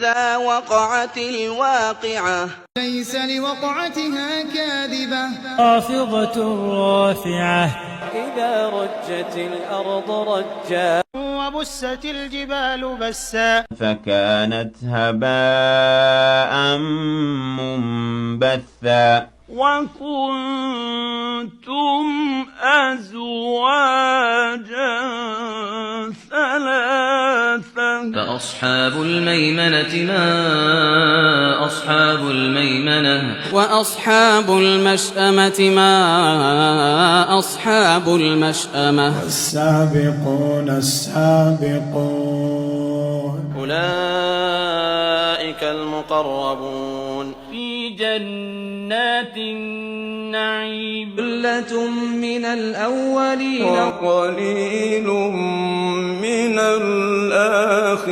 إذا وقعت الواقعة ليس لوقعتها كاذبة خافضة رافعة إذا رجت الأرض رجا وبست الجبال بسا فكانت هباء منبثا وكنتم أزواجا ثلاثا فأصحاب الميمنة ما أصحاب الميمنة وأصحاب المشأمة ما أصحاب المشأمة السابقون السابقون أولئك المقربون في جنات النعيم ثلة من الأولين وقليل من الآخرين